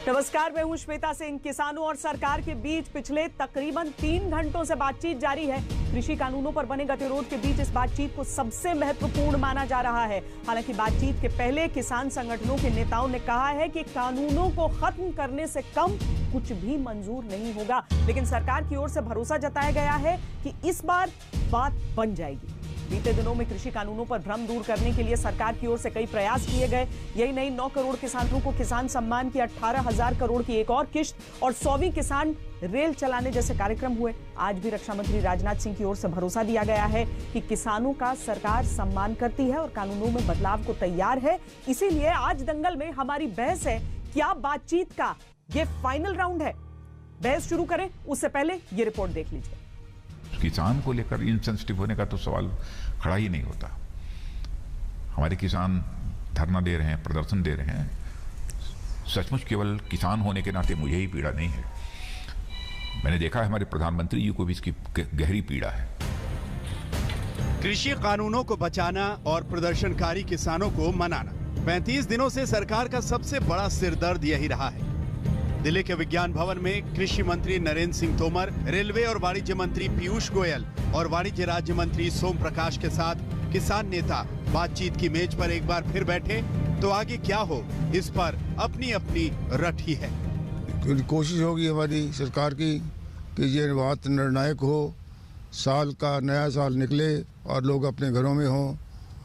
नमस्कार, मैं हूं श्वेता सिंह। किसानों और सरकार के बीच पिछले तकरीबन 3 घंटों से बातचीत जारी है। कृषि कानूनों पर बने गतिरोध के बीच इस बातचीत को सबसे महत्वपूर्ण माना जा रहा है। हालांकि बातचीत के पहले किसान संगठनों के नेताओं ने कहा है कि कानूनों को खत्म करने से कम कुछ भी मंजूर नहीं होगा, लेकिन सरकार की ओर से भरोसा जताया गया है कि इस बार बात बन जाएगी। बीते दिनों में कृषि कानूनों पर भ्रम दूर करने के लिए सरकार की ओर से कई प्रयास किए गए। यही नहीं, 9 करोड़ किसानों को किसान सम्मान की 18,000 करोड़ की एक और किश्त और 100वीं किसान रेल चलाने जैसे कार्यक्रम हुए। आज भी रक्षा मंत्री राजनाथ सिंह की ओर से भरोसा दिया गया है कि किसानों का सरकार सम्मान करती है और कानूनों में बदलाव को तैयार है। इसीलिए आज दंगल में हमारी बहस है, क्या बातचीत का ये फाइनल राउंड है? बहस शुरू करें उससे पहले ये रिपोर्ट देख लीजिए। किसान को लेकर इनसेंसिटिव होने का तो सवाल खड़ा ही नहीं होता। हमारे किसान धरना दे रहे हैं, प्रदर्शन दे रहे हैं। सचमुच केवल किसान होने के नाते मुझे ही पीड़ा नहीं है। मैंने देखा है हमारे प्रधानमंत्री जी को भी इसकी गहरी पीड़ा है। कृषि कानूनों को बचाना और प्रदर्शनकारी किसानों को मनाना 35 दिनों से सरकार का सबसे बड़ा सिरदर्द यही रहा है। दिल्ली के विज्ञान भवन में कृषि मंत्री नरेंद्र सिंह तोमर, रेलवे और वाणिज्य मंत्री पीयूष गोयल और वाणिज्य राज्य मंत्री सोम प्रकाश के साथ किसान नेता बातचीत की मेज पर एक बार फिर बैठे तो आगे क्या हो, इस पर अपनी अपनी रट ही है। कोशिश होगी हमारी सरकार की कि ये बात निर्णायक हो, साल का नया साल निकले और लोग अपने घरों में हों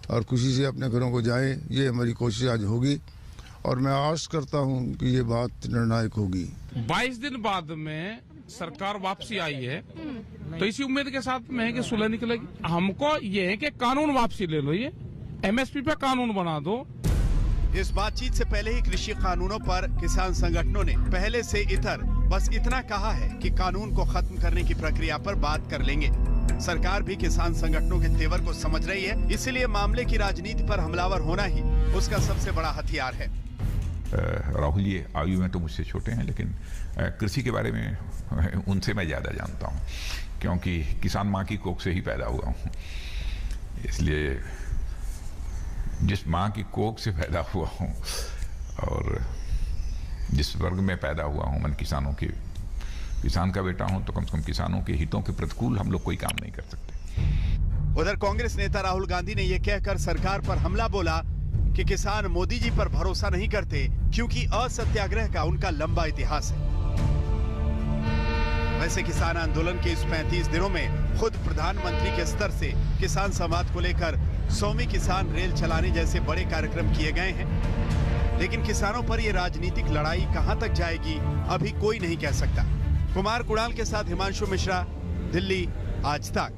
और खुशी से अपने घरों को जाएं। ये हमारी कोशिश आज होगी और मैं आश करता हूं कि ये बात निर्णायक होगी। 22 दिन बाद में सरकार वापसी आई है तो इसी उम्मीद के साथ में है कि सुलह निकलेगी। हमको ये है कि कानून वापसी ले लो, ये एमएसपी पे कानून बना दो। इस बातचीत से पहले ही कृषि कानूनों पर किसान संगठनों ने पहले से इतर बस इतना कहा है कि कानून को खत्म करने की प्रक्रिया पर बात कर लेंगे। सरकार भी किसान संगठनों के तेवर को समझ रही है, इसलिए मामले की राजनीति पर हमलावर होना ही उसका सबसे बड़ा हथियार है। राहुल जी आयु में तो मुझसे छोटे हैं, लेकिन कृषि के बारे में उनसे मैं ज़्यादा जानता हूँ, क्योंकि किसान माँ की कोख से ही पैदा हुआ हूँ। इसलिए जिस माँ की कोख से पैदा हुआ हूँ और जिस वर्ग में पैदा हुआ हूँ, मैं किसान का बेटा हूँ, तो कम से कम किसानों के हितों के प्रतिकूल हम लोग कोई काम नहीं कर सकते। उधर कांग्रेस नेता राहुल गांधी ने यह कहकर सरकार पर हमला बोला कि किसान मोदी जी पर भरोसा नहीं करते क्योंकि असत्याग्रह का उनका लंबा इतिहास है। वैसे किसान आंदोलन के इस 35 दिनों में खुद प्रधानमंत्री के स्तर से किसान संवाद को लेकर 100वीं किसान रेल चलाने जैसे बड़े कार्यक्रम किए गए हैं, लेकिन किसानों पर यह राजनीतिक लड़ाई कहां तक जाएगी अभी कोई नहीं कह सकता। कुमार कुणाल के साथ हिमांशु मिश्रा, दिल्ली, आज तक।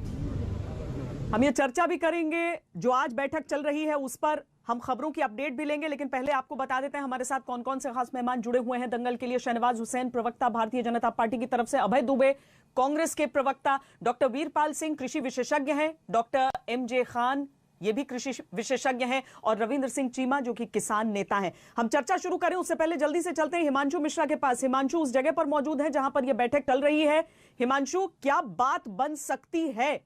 हम ये चर्चा भी करेंगे जो आज बैठक चल रही है उस पर, हम खबरों की अपडेट भी लेंगे, लेकिन पहले आपको बता देते हैं हमारे साथ कौन कौन से खास मेहमान जुड़े हुए हैं दंगल के लिए। शहनवाज हुसैन, प्रवक्ता भारतीय जनता पार्टी की तरफ से, अभय दुबे कांग्रेस के प्रवक्ता, डॉक्टर वीरपाल सिंह कृषि विशेषज्ञ हैं, डॉक्टर MJ खान ये भी कृषि विशेषज्ञ हैं, और रविंद्र सिंह चीमा जो कि किसान नेता हैं। हम चर्चा शुरू करें उससे पहले जल्दी से चलते हैं हिमांशु मिश्रा के पास। हिमांशु उस जगह पर मौजूद है जहां पर यह बैठक चल रही है। हिमांशु, क्या बात बन सकती है?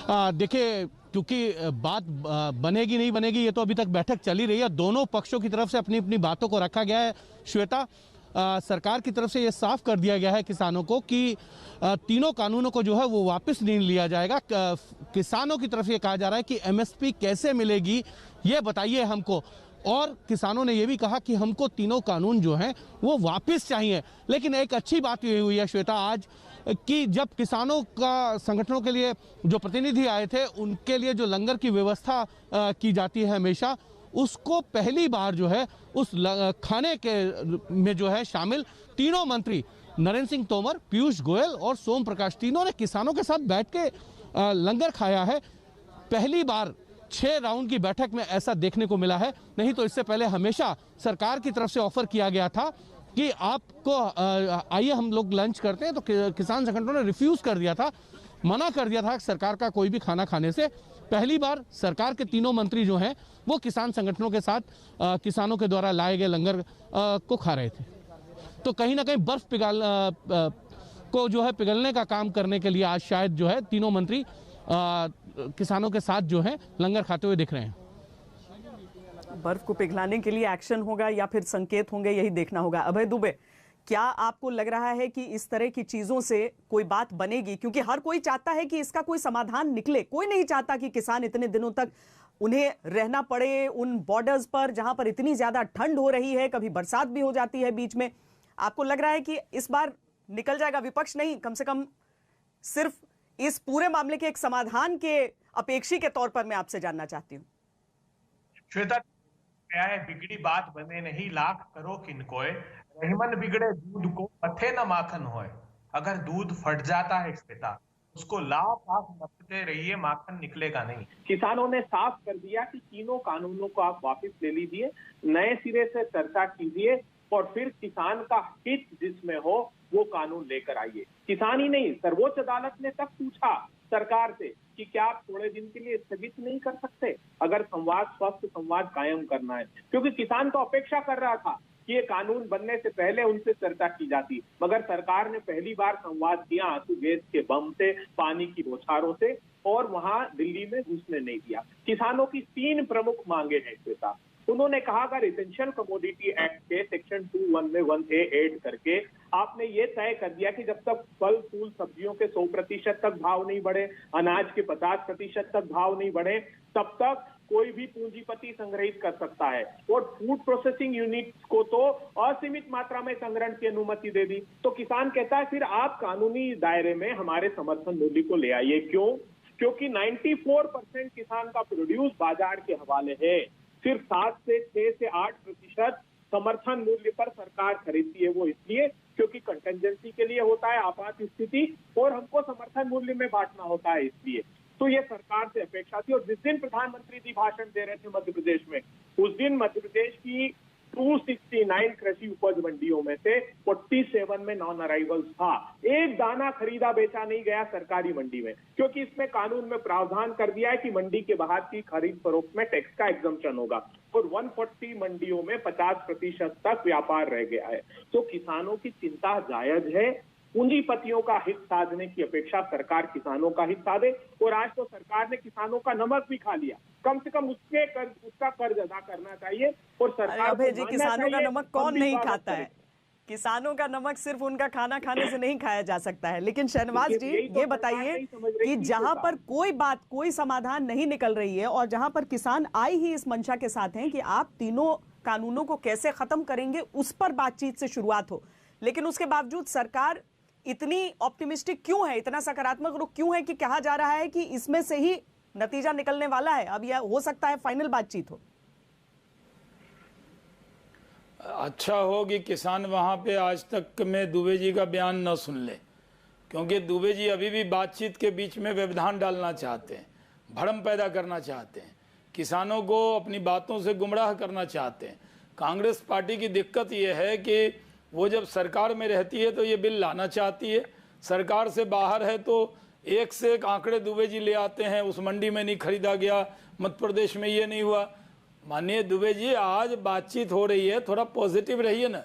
देखिए, क्योंकि बात बनेगी नहीं बनेगी ये तो अभी तक बैठक चल ही रही है। दोनों पक्षों की तरफ से अपनी अपनी बातों को रखा गया है। श्वेता, सरकार की तरफ से ये साफ कर दिया गया है किसानों को कि तीनों कानूनों को जो है वो वापस नहीं लिया जाएगा। किसानों की तरफ ये कहा जा रहा है कि MSP कैसे मिलेगी ये बताइए हमको, और किसानों ने ये भी कहा कि हमको तीनों कानून जो हैं वो वापस चाहिए। लेकिन एक अच्छी बात ये हुई है श्वेता आज कि जब किसानों का संगठनों के लिए जो प्रतिनिधि आए थे उनके लिए जो लंगर की व्यवस्था की जाती है हमेशा, उसको पहली बार जो है उस खाने के में जो है शामिल तीनों मंत्री नरेंद्र सिंह तोमर, पीयूष गोयल और सोम प्रकाश, तीनों ने किसानों के साथ बैठ के लंगर खाया है। पहली बार 6 राउंड की बैठक में ऐसा देखने को मिला है, नहीं तो इससे पहले हमेशा सरकार की तरफ से ऑफर किया गया था कि आपको आइए हम लोग लंच करते हैं, तो किसान संगठनों ने रिफ्यूज कर दिया था, मना कर दिया था सरकार का कोई भी खाना खाने से। पहली बार सरकार के तीनों मंत्री जो हैं वो किसान संगठनों के साथ किसानों के द्वारा लाए गए लंगर को खा रहे थे। तो कहीं ना कहीं बर्फ को जो है पिघलने का काम करने के लिए आज शायद जो है तीनों मंत्री किसानों के साथ जो है लंगर खाते हुए दिख रहे हैं। बर्फ को पिघलाने के लिए एक्शन होगा या फिर संकेत होंगे, यही देखना होगा। अभय दुबे, क्या आपको लग रहा है कि इस तरह की चीजों से कोई बात बनेगी? क्योंकि हर कोई चाहता है कि इसका कोई समाधान निकले, कोई नहीं चाहता कि किसान इतने दिनों तक उन्हें रहना पड़े उन बॉर्डर्स पर जहां पर इतनी ज्यादा ठंड हो रही है, कभी बरसात भी हो जाती है बीच में। आपको लग रहा है कि इस बार निकल जाएगा? विपक्ष नहीं, कम से कम सिर्फ इस पूरे मामले के एक समाधान के अपेक्षी के तौर पर मैं आपसे जानना चाहती हूँ। श्वेता, क्या है, बिगड़ी बात बने नहीं लाख करो किनकोय, रहीमन बिगड़े दूध को पथे न माखन होए। अगर दूध फट जाता है श्वेता, उसको लाख मथते रहिए, माखन निकलेगा नहीं। किसानों ने साफ कर दिया कि तीनों कानूनों को आप वापस ले लीजिए, नए सिरे से चर्चा कीजिए और फिर किसान का हित जिसमें हो वो कानून लेकर आइए। किसान ही नहीं, सर्वोच्च अदालत ने तक पूछा सरकार से कि क्या आप थोड़े दिन के लिए स्थगित नहीं कर सकते, अगर संवाद, स्वस्थ संवाद कायम करना है। क्योंकि किसान तो अपेक्षा कर रहा था कि ये कानून बनने से पहले उनसे चर्चा की जाती, मगर सरकार ने पहली बार संवाद किया आंसू गैस के बम से, पानी की बौछारों से, और वहां दिल्ली में घुसने नहीं दिया। किसानों की 3 प्रमुख मांगे हैं श्वेता। उन्होंने कहा अगर एसेंशियल कमोडिटी एक्ट के सेक्शन 2(1) में 1A ऐड करके आपने ये तय कर दिया कि जब तक फल फूल सब्जियों के 100% तक भाव नहीं बढ़े, अनाज के 50% तक भाव नहीं बढ़े, तब तक कोई भी पूंजीपति संग्रहित कर सकता है। और फूड प्रोसेसिंग यूनिट्स को तो असीमित मात्रा में संग्रहण की अनुमति दे दी। तो किसान कहता है फिर आप कानूनी दायरे में हमारे समर्थन मूल्य को ले आइए। क्यों? क्योंकि 94% किसान का प्रोड्यूस बाजार के हवाले है। सिर्फ 7 से 6 से 8% समर्थन मूल्य पर सरकार खरीदती है। वो इसलिए क्योंकि कंटेंजेंसी के लिए होता है, आपात स्थिति, और हमको समर्थन मूल्य में बांटना होता है इसलिए। तो ये सरकार से अपेक्षा थी। और जिस दिन प्रधानमंत्री जी भाषण दे रहे थे मध्य प्रदेश में, उस दिन मध्य प्रदेश की 269 कृषि उपज मंडियों में से 47 में नॉन अराइवल्स था। एक दाना खरीदा बेचा नहीं गया सरकारी मंडी में, क्योंकि इसमें कानून में प्रावधान कर दिया है कि मंडी के बाहर की खरीद फरोख्त में टैक्स का एग्जम्पशन होगा। और 140 मंडियों में 50% तक व्यापार रह गया है। तो किसानों की चिंता जायज है। पूंजीपतियों का हित साधने की अपेक्षा सरकार किसानों का हित साधे। और आज तो सरकार ने किसानों का नमक भी खा लिया, कम से कम उसका कर्ज अदा करना चाहिए। और सरकार अभय जी, किसानों का नमक कौन नहीं खाता है? किसानों का नमक सिर्फ उनका खाना खाने से नहीं खाया जा सकता है। लेकिन शहनवाज जी, ये बताइए कि जहां पर कोई बात, कोई समाधान नहीं निकल रही है और जहां पर किसान आई ही इस मंशा के साथ हैं कि आप तीनों कानूनों को कैसे खत्म करेंगे, उस पर बातचीत से शुरुआत हो, लेकिन उसके बावजूद सरकार इतनी ऑप्टिमिस्टिक क्यों है, इतना सकारात्मक रुख क्यों है कि कहा जा रहा है कि इसमें से ही नतीजा निकलने वाला है, अब यह हो सकता है फाइनल बातचीत हो? अच्छा हो कि किसान वहाँ पे आज तक में दुबे जी का बयान न सुन ले, क्योंकि दुबे जी अभी भी बातचीत के बीच में व्यवधान डालना चाहते हैं, भ्रम पैदा करना चाहते हैं, किसानों को अपनी बातों से गुमराह करना चाहते हैं। कांग्रेस पार्टी की दिक्कत यह है कि वो जब सरकार में रहती है तो ये बिल लाना चाहती है, सरकार से बाहर है तो एक से एक आंकड़े दुबे जी ले आते हैं, उस मंडी में नहीं खरीदा गया, मध्य प्रदेश में ये नहीं हुआ। माननीय दुबे जी, आज बातचीत हो रही है, थोड़ा पॉजिटिव रहिए ना।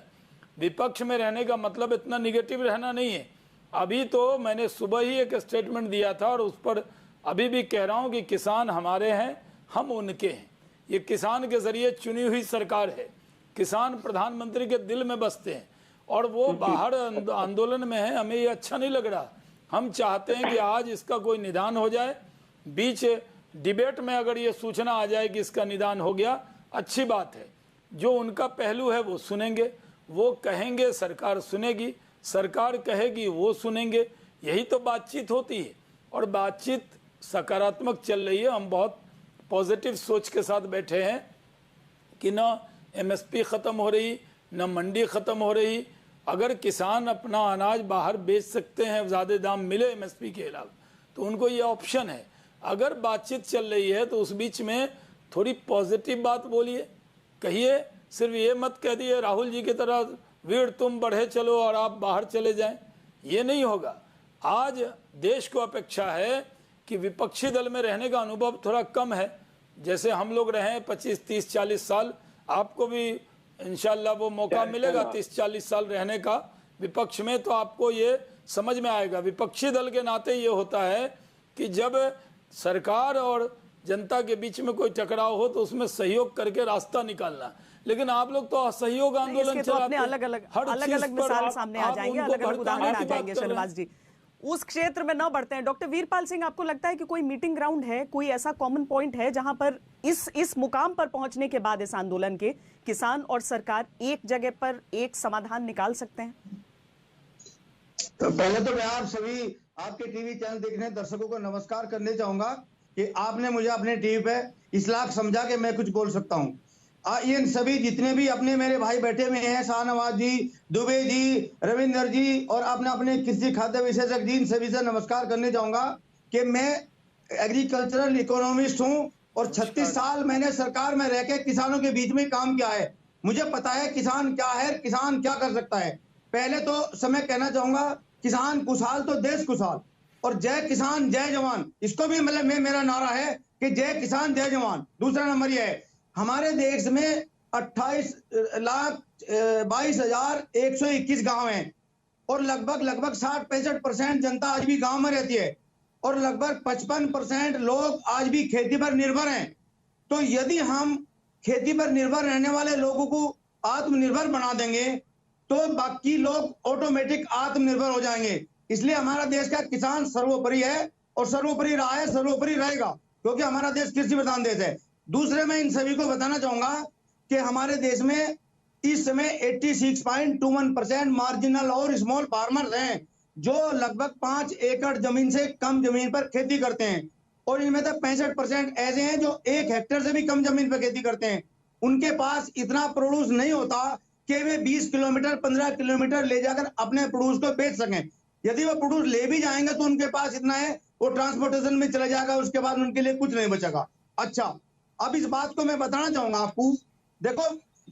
विपक्ष में रहने का मतलब इतना निगेटिव रहना नहीं है। अभी तो मैंने सुबह ही एक स्टेटमेंट दिया था और उस पर अभी भी कह रहा हूँ कि किसान हमारे हैं, हम उनके हैं। ये किसान के जरिए चुनी हुई सरकार है, किसान प्रधानमंत्री के दिल में बसते हैं और वो बाहर आंदोलन में है। हमें ये अच्छा नहीं लग रहा। हम चाहते हैं कि आज इसका कोई निदान हो जाए। बीच डिबेट में अगर ये सूचना आ जाए कि इसका निदान हो गया, अच्छी बात है। जो उनका पहलू है वो सुनेंगे, वो कहेंगे सरकार सुनेगी, सरकार कहेगी वो सुनेंगे। यही तो बातचीत होती है और बातचीत सकारात्मक चल रही है। हम बहुत पॉजिटिव सोच के साथ बैठे हैं कि ना एमएसपी ख़त्म हो रही, ना मंडी ख़त्म हो रही। अगर किसान अपना अनाज बाहर बेच सकते हैं, ज़्यादा दाम मिले एमएसपी के अलावा, तो उनको ये ऑप्शन है। अगर बातचीत चल रही है तो उस बीच में थोड़ी पॉजिटिव बात बोलिए, कहिए। सिर्फ ये मत कह दिए राहुल जी की तरह वीर तुम बढ़े चलो और आप बाहर चले जाएं, ये नहीं होगा। आज देश को अपेक्षा है कि विपक्षी दल में रहने का अनुभव थोड़ा कम है। जैसे हम लोग रहे 25, 30, 40 साल, आपको भी इंशाल्लाह वो मौका मिलेगा 30-40 साल रहने का विपक्ष में, तो आपको ये समझ में आएगा। विपक्षी दल के नाते ये होता है कि जब सरकार और जनता के बीच में कोई टकराव हो तो उसमें सहयोग करके रास्ता निकालना। लेकिन आप लोग तो असहयोग आंदोलन तो अपने अलग अलग मिसाल सामने आ जाएंगे, अलग अलग उदाहरण आ जाएंगे शहनवाज जी, उस क्षेत्र में न बढ़ते हैं। डॉक्टर वीरपाल सिंह, आपको लगता है कि कोई मीटिंग ग्राउंड है, कोई ऐसा कॉमन पॉइंट है जहां पर इस मुकाम पर पहुंचने के बाद इस आंदोलन के किसान और सरकार एक जगह पर एक समाधान निकाल सकते हैं? तो पहले तो मैं आप सभी आपके टीवी चैनल देखने दर्शकों को नमस्कार करने चाहूंगा कि आपने मुझे अपने टीवी पे इस लाख समझा के मैं कुछ बोल सकता हूँ। ये सभी जितने भी अपने मेरे भाई बैठे हुए हैं, शाहनवाज जी, दुबे जी, रविंदर जी और अपने कृषि खाद्य विशेषज्ञ जी, इन सभी से नमस्कार करने चाहूंगा कि मैं एग्रीकल्चरल इकोनॉमिस्ट हूं और 36 साल मैंने सरकार में रह के किसानों के बीच में काम किया है। मुझे पता है किसान क्या है, किसान क्या कर सकता है। पहले तो समय कहना चाहूंगा, किसान खुशहाल तो देश खुशहाल, और जय किसान जय जवान, इसको भी मतलब मेरा नारा है कि जय किसान जय जवान। दूसरा नंबर यह है, हमारे देश में 28,22,121 गांव हैं और लगभग 60-65% जनता आज भी गांव में रहती है और लगभग 55% लोग आज भी खेती पर निर्भर हैं। तो यदि हम खेती पर निर्भर रहने वाले लोगों को आत्मनिर्भर बना देंगे तो बाकी लोग ऑटोमेटिक आत्मनिर्भर हो जाएंगे। इसलिए हमारा देश का किसान सर्वोपरि है और सर्वोपरि रहा है, सर्वोपरि रहेगा, क्योंकि हमारा देश कृषि प्रधान देश है। दूसरे मैं इन सभी को बताना चाहूंगा कि हमारे देश में इस समय 86.21% मार्जिनल और स्मॉल फार्मर्स हैं जो लगभग 5 एकड़ जमीन से कम जमीन पर खेती करते हैं और इनमें से 65% ऐसे हैं जो 1 हेक्टेयर से भी कम जमीन पर खेती करते हैं। उनके पास इतना प्रोड्यूस नहीं होता कि वे 20 किलोमीटर 15 किलोमीटर ले जाकर अपने प्रोड्यूस को बेच सकें। यदि वो प्रोड्यूस ले भी जाएंगे तो उनके पास इतना है, वो ट्रांसपोर्टेशन में चला जाएगा, उसके बाद उनके लिए कुछ नहीं बचेगा। अच्छा, अब इस बात को मैं बताना चाहूंगा आपको, देखो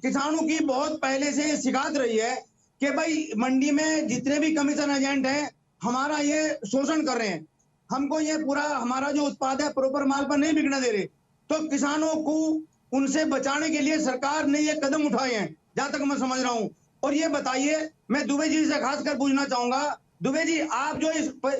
किसानों की बहुत पहले से शिकायत रही है कि भाई मंडी में जितने भी कमीशन एजेंट हैं हमारा ये शोषण कर रहे हैं, हमको ये पूरा हमारा जो उत्पाद है प्रॉपर माल पर नहीं बिकने दे रहे। तो किसानों को उनसे बचाने के लिए सरकार ने ये कदम उठाए हैं जहां तक मैं समझ रहा हूं। और ये बताइए, मैं दुबे जी से खासकर पूछना चाहूंगा, दुबे जी आप जो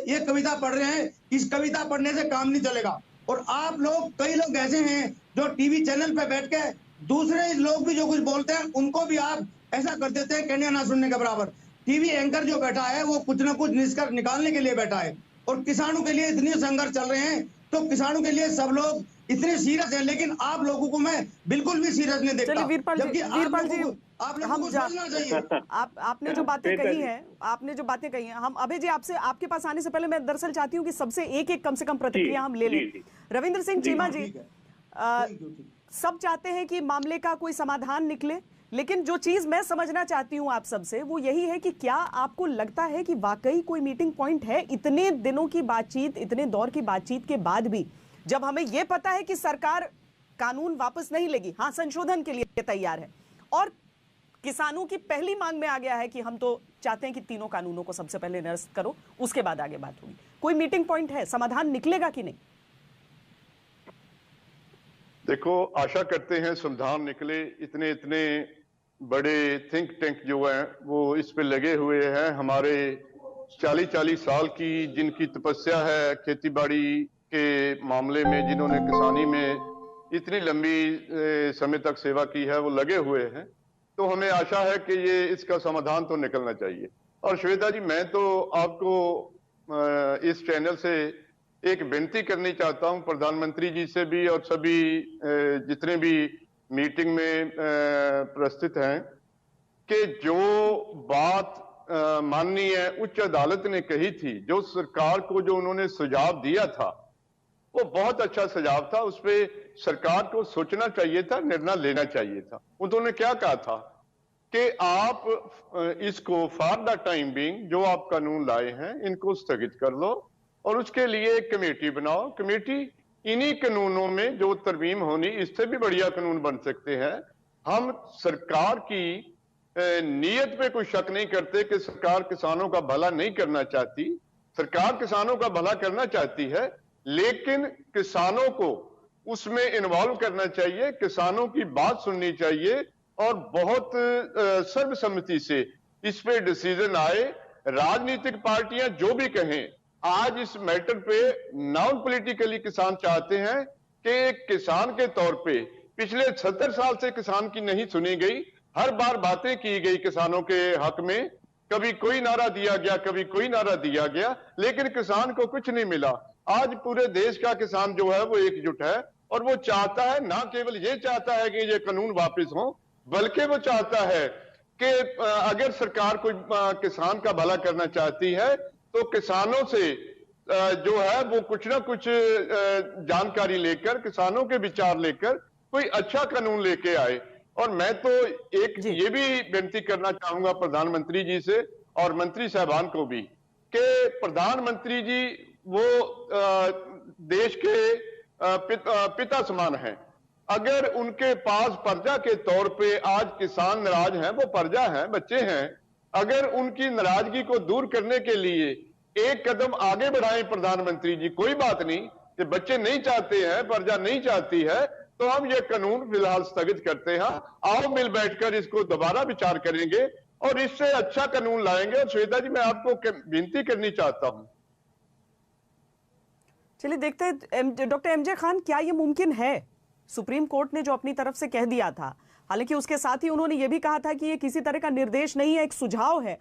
ये कविता पढ़ रहे हैं, इस कविता पढ़ने से काम नहीं चलेगा। और आप लोग, कई लोग ऐसे हैं जो टीवी चैनल पे बैठ के दूसरे लोग भी जो कुछ बोलते हैं उनको भी आप ऐसा कर देते हैं कहने ना सुनने के बराबर। टीवी एंकर जो बैठा है वो कुछ ना कुछ निष्कर्ष निकालने के लिए बैठा है और किसानों के लिए इतने संघर्ष चल रहे हैं तो किसानों के लिए सब लोग इतने सीरियस हैं, लेकिन आप लोगों को मैं बिल्कुल भी सीरियस नहीं देखता। वीरपाल जी, आप लोगों को समझना चाहिए। आपने जो बातें कही हैं, हम अभय जी आपसे, आपके पास आने से पहले मैं दरअसल चाहती हूँ कि सबसे एक कम से कम प्रतिक्रिया हम ले लें। रविंद्र सिंह चीमा जी, सब चाहते हैं कि मामले का कोई समाधान निकले, लेकिन जो चीज मैं समझना चाहती हूं आप सबसे वो यही है कि क्या आपको लगता है कि वाकई कोई मीटिंग पॉइंट है इतने दिनों की बातचीत, इतने दौर की बातचीत के बाद भी, जब हमें यह पता है कि सरकार कानून वापस नहीं लेगी, हाँ संशोधन के लिए तैयार है, और किसानों की पहली मांग में आ गया है कि हम तो चाहते हैं कि तीनों कानूनों को सबसे पहले निरस्त करो, उसके बाद आगे बात होगी। कोई मीटिंग पॉइंट है, समाधान निकलेगा कि नहीं? देखो, आशा करते हैं समाधान निकले। इतने बड़े थिंक टैंक जो हैं वो इस पे लगे हुए हैं। हमारे 40 साल की जिनकी तपस्या है खेती बाड़ी के मामले में, जिन्होंने किसानी में इतनी लंबी समय तक सेवा की है, वो लगे हुए हैं। तो हमें आशा है कि ये इसका समाधान तो निकलना चाहिए। और श्वेता जी, मैं तो आपको इस चैनल से एक विनती करनी चाहता हूं, प्रधानमंत्री जी से भी और सभी जितने भी मीटिंग में प्रस्तुत हैं, कि जो बात माननीय उच्च अदालत ने कही थी, जो सरकार को जो उन्होंने सुझाव दिया था, वो बहुत अच्छा सुझाव था। उस पर सरकार को सोचना चाहिए था, निर्णय लेना चाहिए था। उन्होंने क्या कहा था कि आप इसको फॉर द टाइम बीइंग जो आप कानून लाए हैं इनको स्थगित कर लो और उसके लिए एक कमेटी बनाओ। कमेटी इन्हीं कानूनों में जो तरमीम होनी, इससे भी बढ़िया कानून बन सकते हैं। हम सरकार की नीयत पे कोई शक नहीं करते कि सरकार किसानों का भला नहीं करना चाहती। सरकार किसानों का भला करना चाहती है, लेकिन किसानों को उसमें इन्वॉल्व करना चाहिए, किसानों की बात सुननी चाहिए और बहुत सर्वसम्मति से इस पे डिसीजन आए। राजनीतिक पार्टियां जो भी कहें, आज इस मैटर पे नॉन पॉलिटिकली किसान चाहते हैं कि एक किसान के तौर पे पिछले 70 साल से किसान की नहीं सुनी गई। हर बार बातें की गई किसानों के हक में, कभी कोई नारा दिया गया, कभी कोई नारा दिया गया, लेकिन किसान को कुछ नहीं मिला। आज पूरे देश का किसान जो है वो एकजुट है और वो चाहता है, ना केवल ये चाहता है कि ये कानून वापस हो, बल्कि वो चाहता है कि अगर सरकार कोई किसान का भला करना चाहती है तो किसानों से जो है वो कुछ ना कुछ जानकारी लेकर, किसानों के विचार लेकर कोई अच्छा कानून लेके आए। और मैं तो एक ये भी विनती करना चाहूंगा प्रधानमंत्री जी से और मंत्री साहबान को भी कि प्रधानमंत्री जी वो देश के पिता समान हैं। अगर उनके पास प्रजा के तौर पे आज किसान नाराज हैं, वो प्रजा हैं, बच्चे हैं, अगर उनकी नाराजगी को दूर करने के लिए एक कदम आगे बढ़ाएं प्रधानमंत्री जी, कोई बात नहीं कि बच्चे नहीं चाहते हैं, प्रजा नहीं चाहती है, तो हम ये कानून फिलहाल स्थगित करते हैं। आओ मिल बैठकर इसको दोबारा विचार करेंगे और इससे अच्छा कानून लाएंगे। और श्वेता जी, मैं आपको विनती करनी चाहता हूं। चलिए देखते हैं डॉक्टर एमजे खान, क्या ये मुमकिन है? सुप्रीम कोर्ट ने जो अपनी तरफ से कह दिया था, हालांकि उसके साथ ही उन्होंने ये भी कहा था कि ये किसी तरह का निर्देश नहीं है, एक सुझाव है,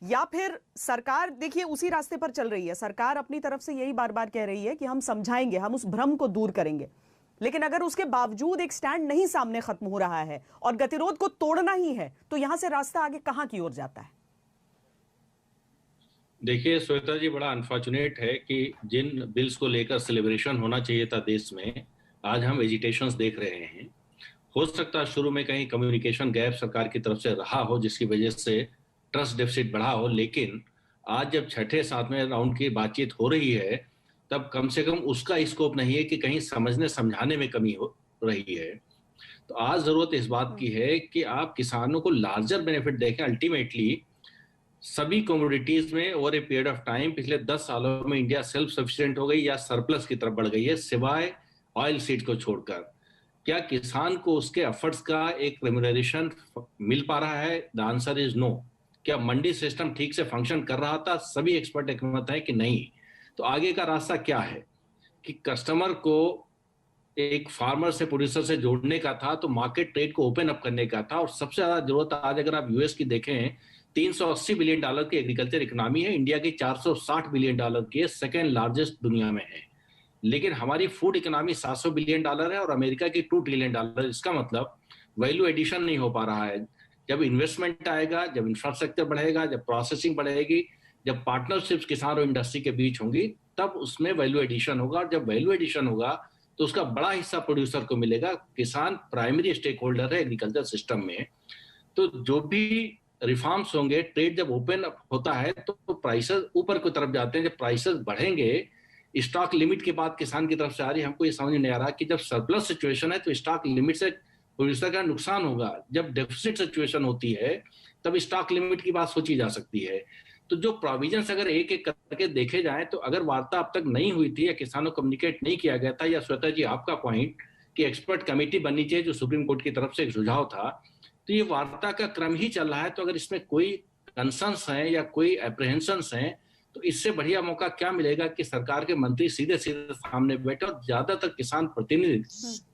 या फिर सरकार देखिए उसी रास्ते पर चल रही है। सरकार अपनी तरफ से यही बार बार कह रही है कि हम समझाएंगे, हम उस भ्रम को दूर करेंगे, लेकिन अगर उसके बावजूद एक स्टैंड नहीं सामने खत्म हो रहा है और गतिरोध को तोड़ना ही है, तो यहां से रास्ता आगे कहां की ओर जाता है? देखिए श्वेता जी, बड़ा अनफॉर्चुनेट है कि जिन बिल्स को लेकर सेलिब्रेशन होना चाहिए था देश में, आज हम एजिटेशंस देख रहे हैं। हो सकता है शुरू में कहीं कम्युनिकेशन गैप सरकार की तरफ से रहा हो, जिसकी वजह से ट्रस्ट डेफिसिट बढ़ा हो, लेकिन आज जब छठे सातवें राउंड की बातचीत हो रही है, तब कम से कम उसका स्कोप नहीं है कि कहीं समझने समझाने में कमी हो रही है। तो आज जरूरत इस बात की है कि आप किसानों को लार्जर बेनिफिट देखें। अल्टीमेटली सभी कमोडिटीज में over a period of time पिछले 10 सालों में इंडिया सेल्फ सफिशिएंट हो गई या सरप्लस की तरफ बढ़ गई है, सिवाय ऑयल सीड को छोड़कर। क्या किसान को उसके एफर्ट्स का एक रेम्यूनरेशन मिल पा रहा है? The answer is no. क्या मंडी सिस्टम ठीक से फंक्शन कर रहा था? सभी एक्सपर्ट एकमत है कि नहीं। तो आगे का रास्ता क्या है कि कस्टमर को एक फार्मर से प्रोड्यूसर से जोड़ने का था, तो मार्केट ट्रेड को ओपन अप करने का था। और सबसे ज्यादा जरूरत आज अगर आप यूएस की देखें, 380 बिलियन डॉलर की एग्रीकल्चर इकोनॉमी है, इंडिया की 460 बिलियन डॉलर की, सेकेंड लार्जेस्ट दुनिया में है। लेकिन हमारी फूड इकोनॉमी 700 बिलियन डॉलर है और अमेरिका की 2 ट्रिलियन डॉलर। इसका मतलब वैल्यू एडिशन नहीं हो पा रहा है। जब इन्वेस्टमेंट आएगा, जब इंफ्रास्ट्रक्चर बढ़ेगा, जब प्रोसेसिंग बढ़ेगी, जब पार्टनरशिप्स किसान और इंडस्ट्री के बीच होंगी, तब उसमें वैल्यू एडिशन होगा। और जब वैल्यू एडिशन होगा तो उसका बड़ा हिस्सा प्रोड्यूसर को मिलेगा। किसान प्राइमरी स्टेक होल्डर है एग्रीकल्चर सिस्टम में। तो जो भी रिफॉर्म्स होंगे, ट्रेड जब ओपन होता है तो प्राइसेस ऊपर की तरफ जाते हैं। जब प्राइसेस बढ़ेंगे, स्टॉक लिमिट की बात किसान की तरफ से आ रही है, हमको ये समझ नहीं आ रहा कि जब सरप्लस सिचुएशन है तो स्टॉक लिमिट से प्रोड्यूसर का नुकसान होगा। जब डेफिसिट सिचुएशन होती है तब स्टॉक लिमिट की बात सोची जा सकती है। तो जो प्रोविजंस अगर एक एक करके देखे जाएं, तो अगर वार्ता अब तक नहीं हुई थी या किसानों को कम्युनिकेट नहीं किया गया था, या श्वेता जी आपका पॉइंट कि एक्सपर्ट कमेटी बननी चाहिए जो सुप्रीम कोर्ट की तरफ से एक सुझाव था, तो ये वार्ता का क्रम ही चल रहा है। तो अगर इसमें कोई कंसर्न्स हैं या कोई एप्रीहेंशंस हैं, तो इससे बढ़िया मौका क्या मिलेगा कि सरकार के मंत्री सीधे सीधे सामने बैठे और ज्यादातर किसान प्रतिनिधि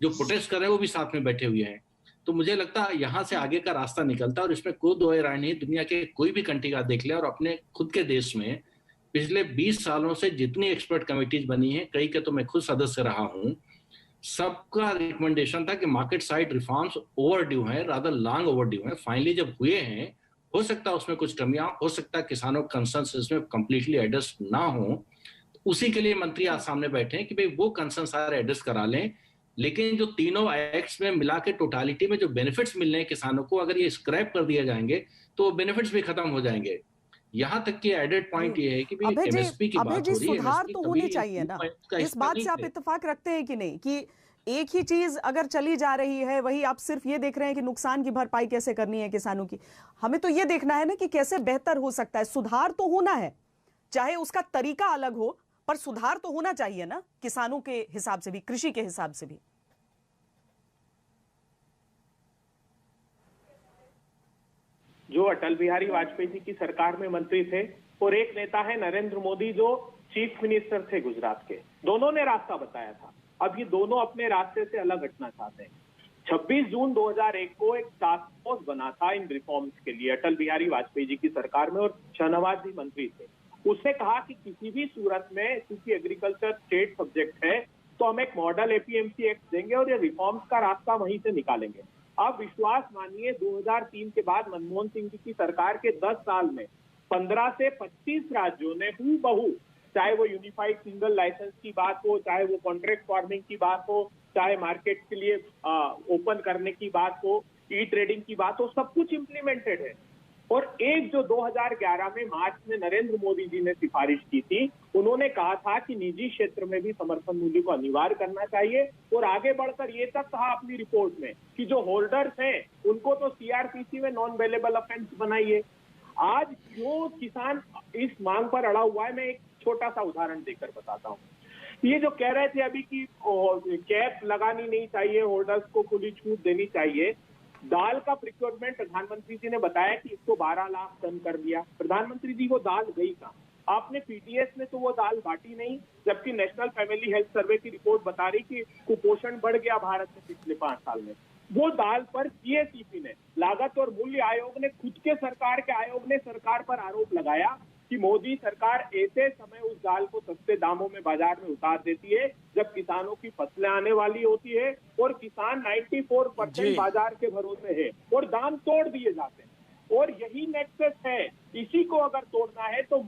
जो प्रोटेस्ट कर रहे हैं वो भी साथ में बैठे हुए हैं। तो मुझे लगता है यहाँ से आगे का रास्ता निकलता है और इसमें कोई दो राय नहीं। दुनिया के कोई भी कंट्री का देख ले और अपने खुद के देश में पिछले 20 सालों से जितनी एक्सपर्ट कमेटीज बनी है, कई के तो मैं खुद सदस्य रहा हूँ, सबका रिकमेंडेशन था कि मार्केट साइड रिफॉर्म्स ओवरड्यू हैं, रादर लॉन्ग ओवरड्यू हैं। फाइनली जब हुए हैं, हो सकता है उसमें कुछ कमियां, हो सकता है किसानों का कंसर्न्स इसमें कंप्लीटली एड्रेस ना हो। उसी के लिए मंत्री आज सामने बैठे हैं कि भाई वो कंसर्न सारे एड्रेस करा लें। लेकिन जो तीनों एक्ट्स में मिला के टोटालिटी में जो बेनिफिट्स मिल रहे हैं किसानों को, अगर ये स्क्रैप कर दिए जाएंगे तो बेनिफिट्स भी खत्म हो जाएंगे। यहाँ तक कि एडेड पॉइंट ये है कि एमएसपी की बात हो रही है, सुधार तो होनी चाहिए ना। इस बात से आप इत्तेफाक रखते हैं कि नहीं कि एक ही चीज अगर चली जा रही है, वही आप सिर्फ ये देख रहे हैं कि नुकसान की भरपाई कैसे करनी है किसानों की? हमें तो ये देखना है ना कि कैसे बेहतर हो सकता है। सुधार तो होना है, चाहे उसका तरीका अलग हो, पर सुधार तो होना चाहिए ना, किसानों के हिसाब से भी, कृषि के हिसाब से भी। जो अटल बिहारी वाजपेयी जी की सरकार में मंत्री थे, और एक नेता है नरेंद्र मोदी जो चीफ मिनिस्टर थे गुजरात के, दोनों ने रास्ता बताया था। अब ये दोनों अपने रास्ते से अलग हटना चाहते हैं। 26 जून 2001 को एक टास्क फोर्स बना था इन रिफॉर्म्स के लिए, अटल बिहारी वाजपेयी जी की सरकार में, और शाहनवाज जी मंत्री थे। उसने कहा कि किसी भी सूरत में, क्योंकि एग्रीकल्चर स्टेट सब्जेक्ट है, तो हम एक मॉडल एपीएमसी एक्ट देंगे और ये रिफॉर्म्स का रास्ता वहीं से निकालेंगे। आप विश्वास मानिए 2003 के बाद मनमोहन सिंह जी की सरकार के 10 साल में 15 से 25 राज्यों ने हूबहू, चाहे वो यूनिफाइड सिंगल लाइसेंस की बात हो, चाहे वो कॉन्ट्रैक्ट फार्मिंग की बात हो, चाहे मार्केट के लिए ओपन करने की बात हो, ई ट्रेडिंग की बात हो, सब कुछ इंप्लीमेंटेड है। और एक जो 2011 में मार्च में नरेंद्र मोदी जी ने सिफारिश की थी, उन्होंने कहा था कि निजी क्षेत्र में भी समर्थन मूल्य को अनिवार्य करना चाहिए, और आगे बढ़कर ये तक कहा अपनी रिपोर्ट में कि जो होल्डर्स हैं उनको तो सीआरपीसी में नॉन वेलेबल ऑफेंस बनाइए। आज क्यों किसान इस मांग पर अड़ा हुआ है, मैं एक छोटा सा उदाहरण देकर बताता हूँ। ये जो कह रहे थे अभी कि कैप लगानी नहीं चाहिए, होल्डर्स को खुली छूट देनी चाहिए, दाल का प्रिक्योरमेंट प्रधानमंत्री जी ने बताया कि इसको 12 लाख टन कर दिया। प्रधानमंत्री जी वो दाल गई कहाँ? आपने पीटीएस में तो वो दाल बांटी नहीं, जबकि नेशनल फैमिली हेल्थ सर्वे की रिपोर्ट बता रही कि कुपोषण बढ़ गया भारत में पिछले 5 साल में। वो दाल पर जीएसईपी ने, लागत और मूल्य आयोग ने, खुद के सरकार के आयोग ने सरकार पर आरोप लगाया कि मोदी सरकार ऐसे समय उस दाल को सस्ते दामों में बाजार में उतार देती है जब किसानों की फसलें आने वाली होती है और किसान 94% बाजार के भरोसे है और दाम तोड़ दिए जाते हैं। और यही नेक्सस है, इसी को अगर तोड़ना है तो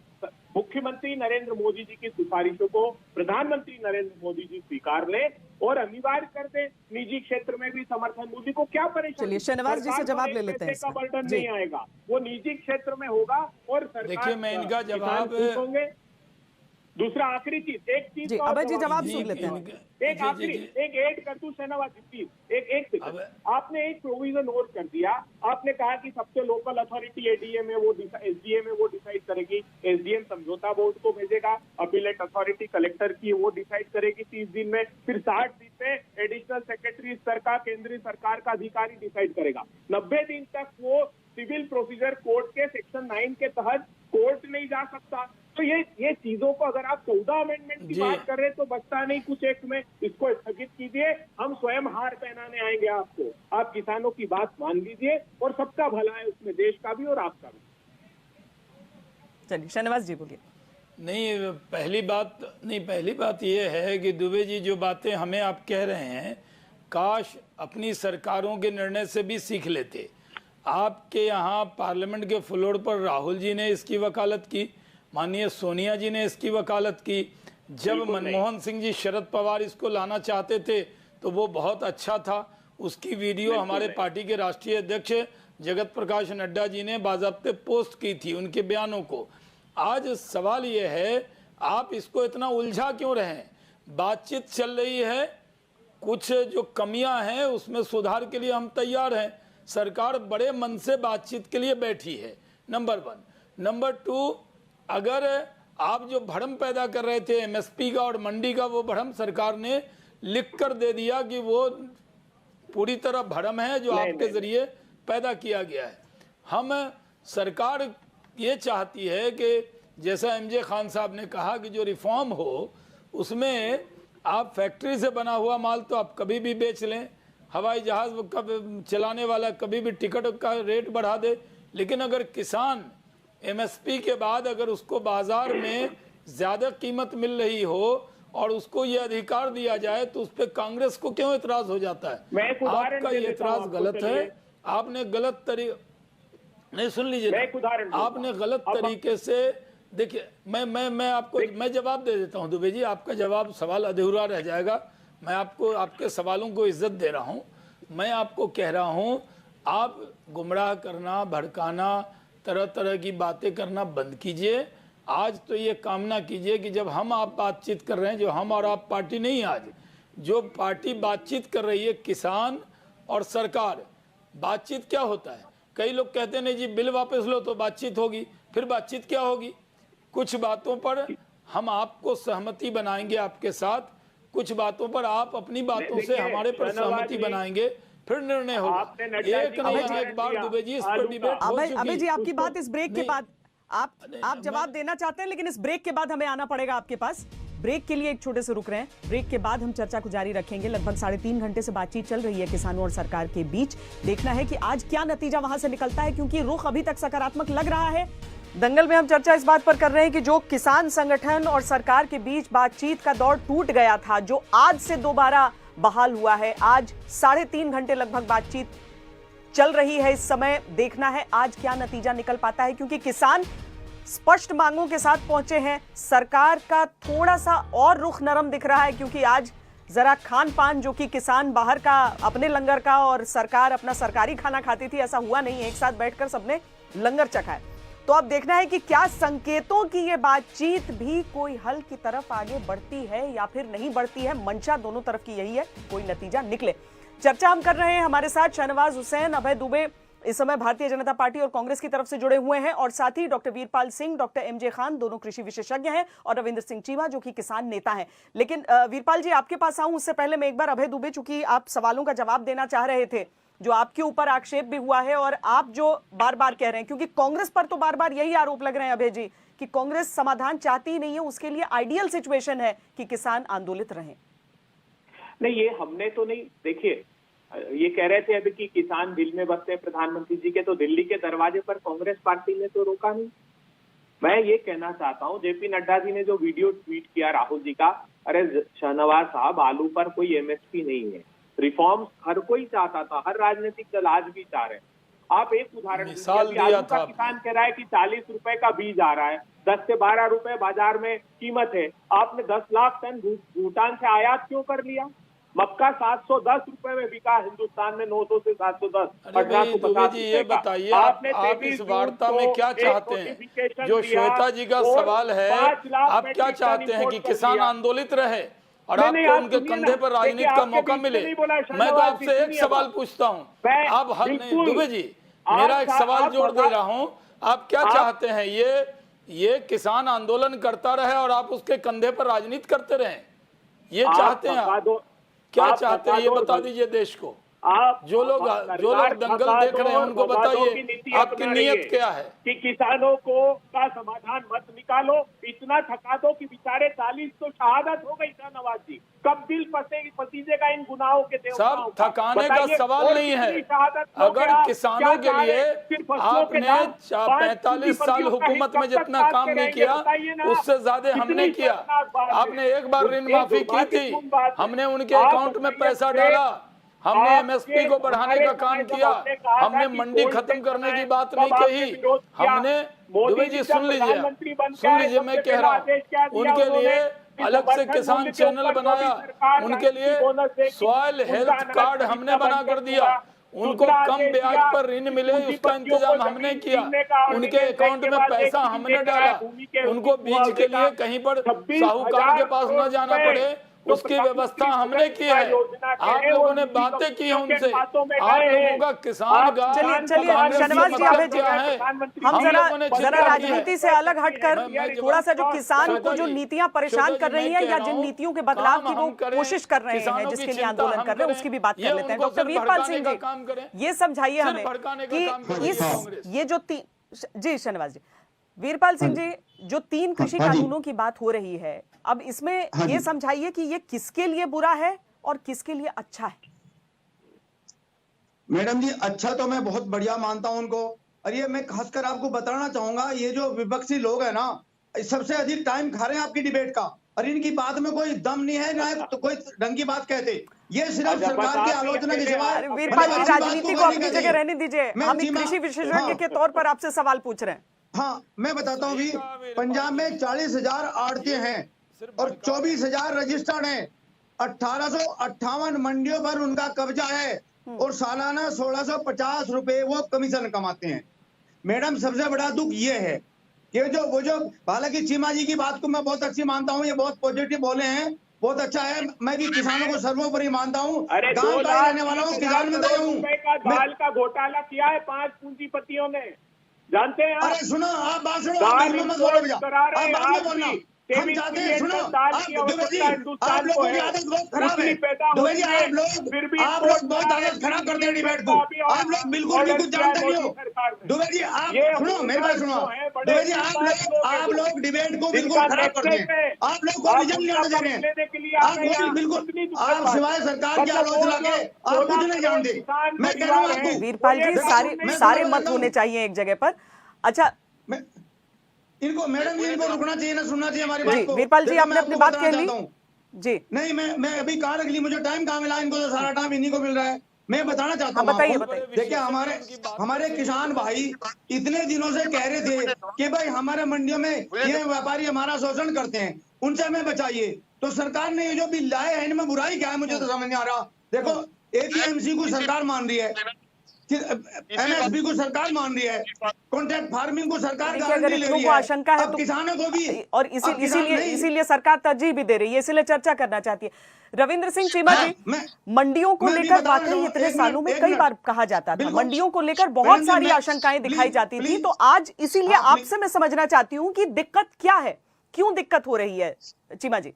मुख्यमंत्री नरेंद्र मोदी जी की सिफारिशों को प्रधानमंत्री नरेंद्र मोदी जी स्वीकार लें और अनिवार्य कर दें निजी क्षेत्र में भी समर्थन मूल्य को। क्या परेशानी? चलिए शाहनवाज जी से जवाब ले लेते हैं। का बर्डन नहीं आएगा, वो निजी क्षेत्र में होगा और सरकार, देखिए मैं इनका जवाब होंगे। दूसरा आखिरी चीज, एक चीज अभय जी जवाब सुन लेते हैं। एक आखिरी एक ऐड कर दूं शाहनवाज जी प्लीज, एक सेकंड। आपने एक प्रोविजन और कर दिया, आपने कहा कि सबसे लोकल अथॉरिटी एडीएम है वो एसडीएम है वो डिसाइड करेगी, एसडीएम समझौता बोर्ड को भेजेगा, अपीलेट अथॉरिटी कलेक्टर की वो डिसाइड करेगी 30 दिन में, फिर 60 दिन में एडिशनल सेक्रेटरी स्तर का केंद्रीय सरकार का अधिकारी डिसाइड करेगा। 90 दिन तक वो सिविल प्रोसीजर कोड के सेक्शन 9 के तहत कोर्ट नहीं जा सकता। तो ये चीजों को अगर आप 14 अमेंडमेंट की बात कर रहे हैं तो बचता नहीं कुछ एक्ट में, इसको स्थगित कीजिए। हम स्वयं हार पहनाने आएंगे आपको, आप किसानों की बात मान लीजिए और सबका भला है उसमें, देश का भी और आपका भी। चलिए शाहनवाज जी बोलिए। नहीं, पहली बात ये है कि दुबे जी जो बातें हमें आप कह रहे हैं, काश अपनी सरकारों के निर्णय से भी सीख लेते। आपके यहाँ पार्लियामेंट के फ्लोर पर राहुल जी ने इसकी वकालत की, माननीय सोनिया जी ने इसकी वकालत की। जब मनमोहन सिंह जी शरद पवार इसको लाना चाहते थे तो वो बहुत अच्छा था, उसकी वीडियो हमारे पार्टी के राष्ट्रीय अध्यक्ष जगत प्रकाश नड्डा जी ने बाज़ाब्ते पोस्ट की थी उनके बयानों को। आज सवाल ये है, आप इसको इतना उलझा क्यों रहे हैं? बातचीत चल रही है, कुछ जो कमियां हैं उसमें सुधार के लिए हम तैयार हैं। सरकार बड़े मन से बातचीत के लिए बैठी है, नंबर 1। नंबर 2, अगर आप जो भ्रम पैदा कर रहे थे एमएसपी का और मंडी का, वो भ्रम सरकार ने लिख कर दे दिया कि वो पूरी तरह भ्रम है जो आपके जरिए पैदा किया गया है। हम सरकार ये चाहती है कि जैसा एमजे खान साहब ने कहा कि जो रिफॉर्म हो उसमें आप फैक्ट्री से बना हुआ माल तो आप कभी भी बेच लें, हवाई जहाज का चलाने वाला कभी भी टिकट का रेट बढ़ा दे, लेकिन अगर किसान एमएसपी के बाद अगर उसको बाजार में ज्यादा कीमत मिल रही हो और उसको ये अधिकार दिया जाए तो उस पर कांग्रेस को क्यों इतराज हो जाता है? आपका ये इतराज गलत है, आपने गलत नहीं, सुन लीजिए, आपने गलत तरीके से, देखिए मैं आपको मैं जवाब दे देता हूं दुबे जी, आपका जवाब सवाल अधूरा रह जाएगा। मैं आपको आपके सवालों को इज्जत दे रहा हूं। मैं आपको कह रहा हूं, आप गुमराह करना, भड़काना, तरह तरह की बातें करना बंद कीजिए। आज तो ये कामना कीजिए कि जब हम आप बातचीत कर रहे हैं, जो हम और आप पार्टी नहीं, आज जो पार्टी बातचीत कर रही है किसान और सरकार, बातचीत क्या होता है? कई लोग कहते हैं नहीं जी बिल वापस लो तो बातचीत होगी, फिर बातचीत क्या होगी? कुछ बातों पर हम आपको सहमति बनाएंगे आपके साथ, कुछ बातों पर आप अपनी बातों से हमारे पर सहमति बनाएंगे, फिर निर्णय होगा। एक नहीं एक बार दुबे जी इस पर डिबेट हो चुकी। अभय जी आपकी बात इस ब्रेक के बाद, आप जवाब देना चाहते हैं, लेकिन इस ब्रेक के बाद हमें आना पड़ेगा आपके पास। ब्रेक के लिए एक छोटे से रुक रहे हैं। ब्रेक के बाद हम चर्चा को जारी रखेंगे। लगभग 3.5 घंटे से बातचीत चल रही है किसानों और सरकार के बीच। देखना है कि आज क्या नतीजा वहां से निकलता है, क्योंकि रुख अभी तक सकारात्मक लग रहा है। दंगल में हम चर्चा इस बात पर कर रहे हैं कि जो किसान संगठन और सरकार के बीच बातचीत का दौर टूट गया था, जो आज से दोबारा बहाल हुआ है। आज 3.5 घंटे लगभग बातचीत चल रही है इस समय। देखना है आज क्या नतीजा निकल पाता है, क्योंकि किसान स्पष्ट मांगों के साथ पहुंचे हैं। सरकार का थोड़ा सा और रुख नरम दिख रहा है, क्योंकि आज जरा खान पान, जो कि किसान बाहर का अपने लंगर का और सरकार अपना सरकारी खाना खाती थी, ऐसा हुआ नहीं। एक साथ बैठकर सबने लंगर चखा है। तो अब देखना है कि क्या संकेतों की ये बातचीत भी कोई हल की तरफ आगे बढ़ती है या फिर नहीं बढ़ती है। मंशा दोनों तरफ की यही है, कोई नतीजा निकले। चर्चा हम कर रहे हैं, हमारे साथ शाहनवाज हुसैन, अभय दुबे इस समय भारतीय जनता पार्टी और कांग्रेस की तरफ से जुड़े हुए हैं, और साथ ही doctor Veerpal Singh, doctor MJ Khan, दोनों कृषि विशेषज्ञ हैं, और रविंद्र सिंह चीमा जो कि किसान नेता हैं। लेकिन वीरपाल जी, आपके पास आऊं उससे पहले मैं एक बार अभय दुबे, चूंकि आप सवालों का जवाब देना चाह रहे थे, जो आपके ऊपर आक्षेप भी हुआ है और आप जो बार बार कह रहे हैं, क्योंकि कांग्रेस पर तो बार बार यही आरोप लग रहे हैं अभय जी कि कांग्रेस समाधान चाहती ही नहीं है, उसके लिए आइडियल सिचुएशन है कि किसान आंदोलित रहें। नहीं, ये हमने तो नहीं, देखिए ये कह रहे थे अभी कि किसान दिल में बसते हैं प्रधानमंत्री जी के, तो दिल्ली के दरवाजे पर कांग्रेस पार्टी ने तो रोका नहीं। मैं ये कहना चाहता हूं, जेपी नड्डा जी ने जो वीडियो ट्वीट किया राहुल जी का, अरे शाहनवाज साहब, आलू पर कोई एमएसपी नहीं है। रिफॉर्म्स हर कोई चाहता था, हर राजनीतिक दल आज भी चाह रहे हैं। आप एक उदाहरण मिसाल दिया था, किसान कह रहा है कि 40 रुपए का बीज आ रहा है, 10 से 12 रुपए बाजार में कीमत है। आपने 10 लाख टन भूटान से आयात क्यों कर लिया? मक्का 710 रुपए में बिका हिंदुस्तान में, 900 से 710। जी ये बताइए, आप इस वार्ता में क्या चाहते हैं? जो श्वेता जी का सवाल है, आप क्या चाहते हैं कि किसान आंदोलित रहे और आपको उनके कंधे पर राजनीति का मौका मिले? मैं तो आपसे एक सवाल पूछता हूँ, आप हल नहीं। दुबे जी, मेरा एक सवाल जोड़ दे रहा हूँ, आप क्या चाहते हैं? ये किसान आंदोलन करता रहे और आप उसके कंधे पर राजनीति करते रहे, ये चाहते हैं आप? क्या चाहते हैं ये बता दीजिए देश को। जो लोग दंगल देख रहे हैं उनको बताइए आपकी नीयत क्या है? कि किसानों को का समाधान मत निकालो, इतना थका दो कि बेचारे 40 तो शहादत हो गई शाहनवाज जी। कब दिल पसीजेगा इन गुनाहों के देवताओं सब थकाने का सवाल नहीं है। अगर किसानों के लिए आपने 45 साल हुकूमत में जितना काम नहीं किया, उससे ज्यादा हमने किया। आपने एक बार ऋण माफी की थी, हमने उनके अकाउंट में पैसा डाला, हमने एमएसपी को बढ़ाने का काम किया, हमने मंडी खत्म करने की बात नहीं कही। हमने, दुबे जी सुन लीजिए, मैं कह रहा हूँ, उनके लिए अलग से किसान चैनल बनाया, उनके लिए सॉइल हेल्थ कार्ड हमने बना कर दिया, उनको कम ब्याज पर ऋण मिले उसका इंतजाम हमने किया, उनके अकाउंट में पैसा हमने डाला, उनको बीज के लिए कहीं पर साहूकार के पास न जाना पड़े, उसकी व्यवस्था हमने की है। आप लोगों ने बातें की हैं उनसे, आप लोगों का किसान का। चलिए शाहनवाज जी, अभय जी, हम जरा राजनीति से अलग हटकर थोड़ा सा जो किसान को जो नीतियां परेशान कर रही हैं या जिन नीतियों के बदलाव की वो कोशिश कर रहे हैं, जिसके लिए आंदोलन कर रहे हैं, उसकी भी बात कर लेते हैं। डॉक्टर वीरपाल सिंह जी, ये समझाइए हमें कि ये जो जी शाहनवाज जी, वीरपाल सिंह जी, जो 3 कृषि कानूनों की बात हो रही है, अब इसमें ये समझाइए कि ये किसके लिए बुरा है और किसके लिए अच्छा है? मैडम जी, अच्छा तो मैं बहुत बढ़िया मानता हूं उनको, और ये मैं खासकर आपको बताना चाहूंगा, ये जो विपक्षी लोग है ना, सबसे अधिक टाइम खा रहे हैं आपकी डिबेट का, और इनकी बात में कोई दम नहीं है, ना तो कोई ढंग की बात कहते। ये सिर्फ सरकार की आलोचना के सिवाय। वीरपाल जी, राजनीति को अपनी जगह रहने दीजिए, हम एक कृषि विशेषज्ञ के तौर पर आपसे सवाल पूछ रहे हैं। हाँ, मैं बताता हूँ भी, पंजाब में 40,000 आड़ती हैं और 24,000 रजिस्टर्ड हैं, 1858 मंडियों पर उनका कब्जा है, और सालाना 1650 रुपए वो कमीशन कमाते हैं। मैडम, सबसे बड़ा दुख ये है कि वो जो हालांकि चीमा जी की बात को मैं बहुत अच्छी मानता हूँ, ये बहुत पॉजिटिव बोले हैं, बहुत अच्छा है, मैं भी किसानों को सर्वोपरि मानता हूँ, गांव का रहने वाला हूँ, किसान में हूँ। दाल का घोटाला किया है 5 पूंजीपतियों ने, जानते हैं? अरे सुनो, आप बात सुनो, आप बाद में बोलना, हम चाहते हैं, सुनो आप दुबे जी, आप लोगों की आदत बहुत खराब है दुबे जी, आप लोग बहुत आदत खराब करते हैं डिबेट को, आप लोग बिल्कुल भी कुछ जानते नहीं हो दुबे जी। आप सुनो मेरी बात सुनो दुबे जी, आप लोग डिबेट को बिल्कुल खराब करते हैं, आप लोग को विजन नहीं आने दे रहे हैं, आप लोग बिल्कुल, आप सिवाय सरकार की आलोचना के आप कुछ नहीं जानते। मैं कह रहा हूँ आपको वीरपाल जी, सारे मत होने चाहिए एक जगह पर। अच्छा इनको मैडम जी, इनको रुकना चाहिए ना सुनना चाहिए हमारी बात को। वीरपाल जी, आपने अपनी बात कह ली जी। नहीं मैं अभी कहाँ रख ली, मुझे टाइम कहाँ मिला, इनको तो सारा टाइम इन्हीं को मिल रहा है। मैं बताना चाहता हूँ, बताइए। देखिए हमारे किसान भाई इतने दिनों से कह रहे थे कि भाई हमारे मंडियों में ये व्यापारी हमारा शोषण करते हैं, उनसे हमें बचाइए। तो सरकार ने ये जो बिल लाए हैं इनमें बुराई क्या है, मुझे तो समझ नहीं आ रहा। देखो एपीएमसी को सरकार मान रही है, एमएसपी को सरकार मान रही है, कॉन्ट्रैक्ट फार्मिंग को सरकार गारंटी ले रही है, आशंका है तो किसानों को भी, और इसीलिए सरकार तरजीह भी दे रही है, इसीलिए चर्चा करना चाहती है। रविंद्र सिंह चीमा जी, मंडियों को लेकर वाकई इतने सालों में कई बार कहा जाता था, मंडियों को लेकर बहुत सारी आशंकाएं दिखाई जाती थी, तो आज इसीलिए आपसे मैं समझना चाहती हूँ कि दिक्कत क्या है, क्यों दिक्कत हो रही है चीमा जी?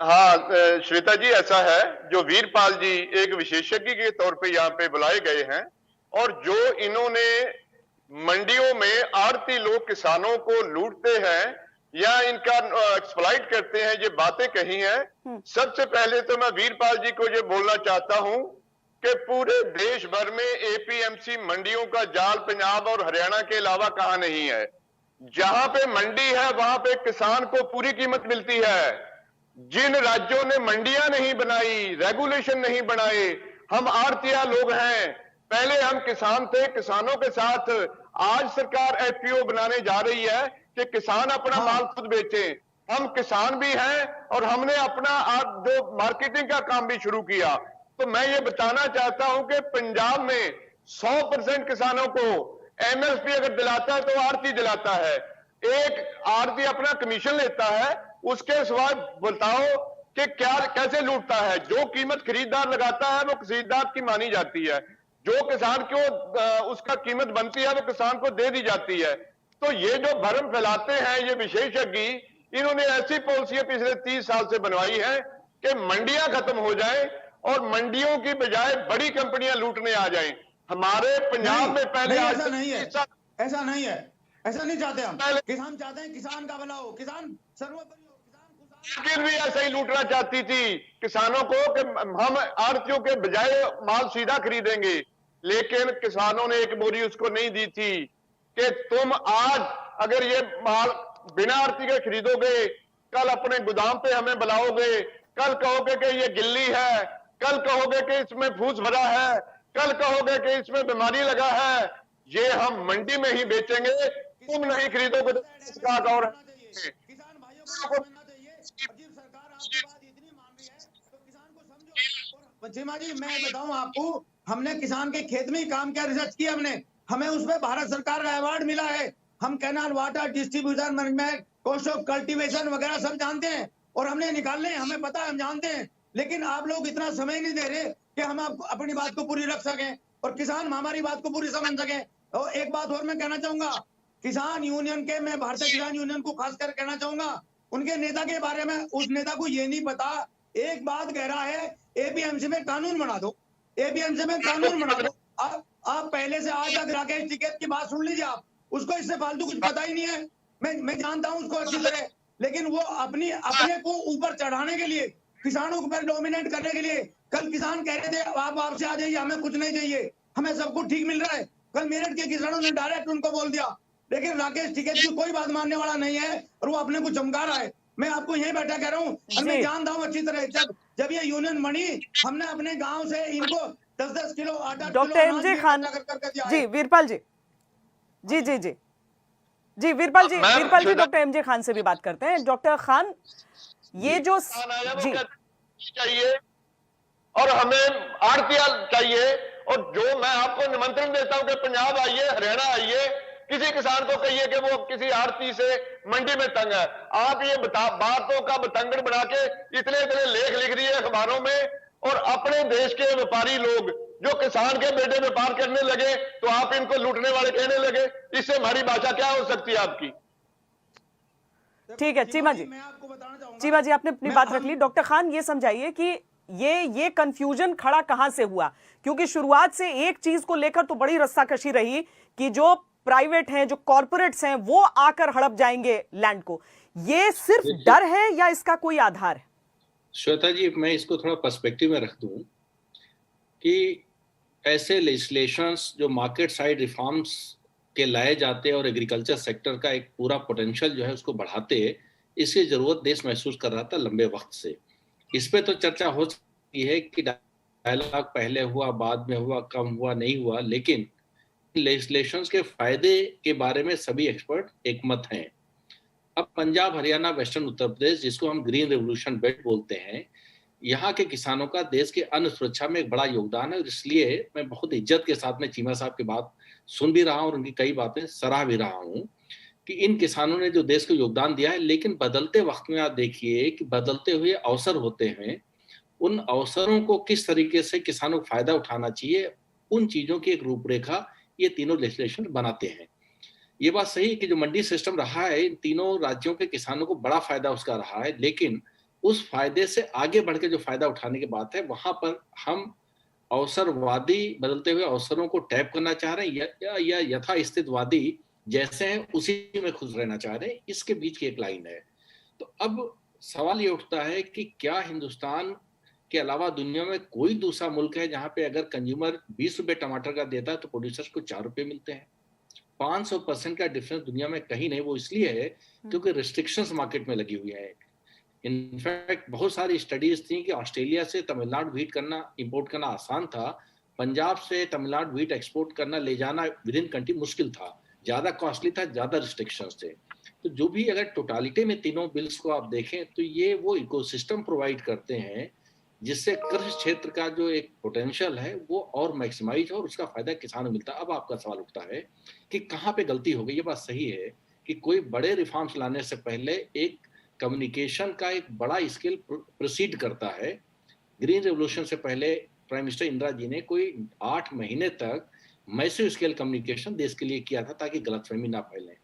हाँ श्वेता जी, ऐसा है, जो वीरपाल जी एक विशेषज्ञ के तौर पे यहाँ पे बुलाए गए हैं, और जो इन्होंने मंडियों में आड़ती लोग किसानों को लूटते हैं या इनका एक्सप्लॉइट करते हैं, ये बातें कही हैं। सबसे पहले तो मैं वीरपाल जी को ये बोलना चाहता हूं कि पूरे देश भर में एपीएमसी मंडियों का जाल पंजाब और हरियाणा के अलावा कहां नहीं है। जहां पे मंडी है वहां पे किसान को पूरी कीमत मिलती है। जिन राज्यों ने मंडियां नहीं बनाई, रेगुलेशन नहीं बनाए, हम आड़तिया लोग हैं, पहले हम किसान थे, किसानों के साथ आज सरकार एफपीओ बनाने जा रही है कि किसान अपना माल खुद बेचे। हम किसान भी हैं और हमने अपना आज जो मार्केटिंग का काम भी शुरू किया। तो मैं ये बताना चाहता हूं कि पंजाब में 100% किसानों को एमएसपी अगर दिलाता है तो आड़ती दिलाता है। एक आड़ती अपना कमीशन लेता है, उसके सिवा बताओ कि क्या कैसे लूटता है। जो कीमत खरीदार लगाता है वो खरीदार की मानी जाती है, जो किसान को उसका कीमत बनती है वो किसान को दे दी जाती है। तो ये जो भ्रम फैलाते हैं ये विशेषज्ञ, इन्होंने ऐसी पॉलिसियां पिछले 30 साल से बनवाई है कि मंडियां खत्म हो जाएं और मंडियों की बजाय बड़ी कंपनियां लूटने आ जाएं। हमारे पंजाब में पहले ऐसा नहीं है, ऐसा नहीं है, ऐसा नहीं चाहते हम। किसान चाहते हैं किसान का भला हो, किसान सर्वोपरि हो, किसान भी ऐसा ही लूटना चाहती थी किसानों को कि हम आड़तियों के बजाय माल सीधा खरीदेंगे, लेकिन किसानों ने एक बोरी उसको नहीं दी थी कि तुम आज अगर ये माल बिना आड़ती के खरीदोगे, कल अपने गोदाम पे हमें बुलाओगे, कल कहोगे कि ये गिल्ली है, कल कहोगे कि इसमें फूस भरा है, कल कहोगे कि इसमें बीमारी लगा है, ये हम मंडी में ही बेचेंगे, तुम नहीं खरीदोगे तो इसका और किसान भाइयों को समझना चाहिए। जब सरकार आपकी बात इतनी मान रही है तो किसान को समझो। और चीमा जी मैं बताऊं आपको, हमने किसान के खेत में ही काम किया, रिसर्च किया हमने, हमें उसमें भारत सरकार का अवार्ड मिला है। हम canal water distribution management, cost of cultivation वगैरह सब जानते हैं और हमने निकालने हैं, हमें पता है, हम जानते हैं। लेकिन आप लोग इतना समय नहीं दे रहे कि हम आप अपनी बात को पूरी रख सकें और किसान हमारी बात को पूरी समझ सकें। और एक बात और मैं कहना चाहूंगा, किसान यूनियन के, मैं भारतीय किसान यूनियन को खासकर कहना चाहूंगा, उनके नेता के बारे में, उस नेता को ये नहीं पता, एक बात कह रहा है एपीएमसी में कानून बना दो, एपीएमसी में कानून बना दो। आप पहले से आज तक राकेश टिकैत की बात सुन लीजिए, आप उसको इससे फालतू कुछ पता ही नहीं है। मैं जानता हूं उसको अच्छी तरह, लेकिन वो अपने को ऊपर चढ़ाने के लिए, किसानों पर डोमिनेट करने के लिए, कल किसान कह रहे थे आप आपसे आ जाइए, हमें कुछ नहीं चाहिए, हमें सब कुछ ठीक मिल रहा है। कल मेरठ के किसानों ने डायरेक्ट उनको बोल दिया, लेकिन राकेश टिकैत की कोई बात मानने वाला नहीं है और वो अपने को चमका रहा है। मैं आपको यही बैठा कह रहा हूँ, मैं जानता हूँ अच्छी तरह, जब ये यूनियन बनी हमने अपने गांव से इनको 10-10 किलो आटा, डॉक्टर एमजे खान जी, वीरपाल जी, जी जी जी जी वीरपाल जी, डॉक्टर एमजे खान से भी बात करते हैं। डॉक्टर खान, ये जो जी चाहिए और हमें आड़तिया चाहिए, और जो मैं आपको निमंत्रण देता हूं कि पंजाब आइए, हरियाणा आइए, किसी किसान को कहिए कि वो किसी आड़ती से मंडी में तंग है। आप ये बातों का बतंगड़ बना के इतने लेख लिख रही है अखबारों में, और अपने देश के व्यापारी लोग जो किसान के बेटे व्यापार करने लगे तो आप इनको लूटने वाले कहने लगे। इससे हमारी भाषा क्या हो सकती है आपकी? ठीक है चीमा जी, चीमा जी आपने अपनी बात रख ली। डॉक्टर खान ये समझाइए कि ये कंफ्यूजन खड़ा कहां से हुआ, क्योंकि शुरुआत से एक चीज को लेकर तो बड़ी रस्साकशी रही कि जो प्राइवेट हैं, जो कॉर्पोरेट्स हैं, वो आकर हड़प जाएंगे लैंड को। ये सिर्फ डर है या इसका कोई आधार है? श्वेता जी, मैं इसको थोड़ा पर्सपेक्टिव में रख दूं कि ऐसे लेजिस्लेशंस जो मार्केट साइड रिफॉर्म्स के लाए जाते हैं और एग्रीकल्चर सेक्टर का एक पूरा पोटेंशियल जो है उसको बढ़ाते, इसकी जरूरत देश महसूस कर रहा था लंबे वक्त से। इस पे तो चर्चा हो सकती है कि डायलॉग पहले हुआ, बाद में हुआ, कम हुआ, नहीं हुआ, लेकिन लेजिस्लेशंस के फायदे के बारे में सभी एक्सपर्ट एकमत हैं। अब पंजाब, हरियाणा, वेस्टर्न उत्तर प्रदेश, जिसको हम ग्रीन रेवोल्यूशन बेल्ट बोलते हैं, यहाँ के किसानों का देश के अन्न सुरक्षा में एक बड़ा योगदान है। और इसलिए मैं बहुत इज्जत के साथ में चीमा साहब की बात सुन भी रहा हूँ और उनकी कई बातें सराह भी रहा हूँ कि इन किसानों ने जो देश को योगदान दिया है। लेकिन बदलते वक्त में आप देखिए कि बदलते हुए अवसर होते हैं, उन अवसरों को किस तरीके से किसानों को फायदा उठाना चाहिए, उन चीजों की एक रूपरेखा ये तीनों लेजिस्लेशन बनाते हैं। ये बात सही है कि जो मंडी सिस्टम रहा है, इन तीनों राज्यों के किसानों को बड़ा फायदा उसका रहा है, लेकिन उस फायदे से आगे बढ़ के जो फायदा उठाने की बात है, वहां पर हम अवसरवादी बदलते हुए अवसरों को टैप करना चाह रहे हैं या यथा स्थितवादी जैसे हैं उसी में खुश रहना चाह रहे हैं। इसके बीच की एक लाइन है। तो अब सवाल ये उठता है कि क्या हिंदुस्तान के अलावा दुनिया में कोई दूसरा मुल्क है जहां पे अगर कंज्यूमर 20 रुपए टमाटर का देता है तो प्रोड्यूसर्स को 4 रुपए मिलते हैं? 500% का डिफरेंस दुनिया में कहीं नहीं। वो इसलिए है क्योंकि रिस्ट्रिक्शंस मार्केट में लगी हुई है। इनफैक्ट बहुत सारी स्टडीज थी कि ऑस्ट्रेलिया से तमिलनाडु व्हीट करना, इंपोर्ट करना आसान था, पंजाब से तमिलनाडु व्हीट एक्सपोर्ट करना, ले जाना विद इन कंट्री मुश्किल था, ज्यादा कॉस्टली था, ज्यादा रिस्ट्रिक्शंस थे। तो जो भी अगर टोटालिटी में तीनों बिल्स को आप देखें तो ये वो इकोसिस्टम प्रोवाइड करते हैं जिससे कृषि क्षेत्र का जो एक पोटेंशियल है वो और मैक्सिमाइज हो और उसका फायदा किसानों को मिलता है। अब आपका सवाल उठता है कि कहाँ पे गलती हो गई। ये बात सही है कि कोई बड़े रिफॉर्म्स लाने से पहले एक कम्युनिकेशन का एक बड़ा स्किल प्रोसीड करता है। ग्रीन रेवोल्यूशन से पहले प्राइम मिनिस्टर इंदिरा जी ने कोई 8 महीने तक मैसिव स्केल कम्युनिकेशन देश के लिए किया था ताकि गलतफहमी ना फैले।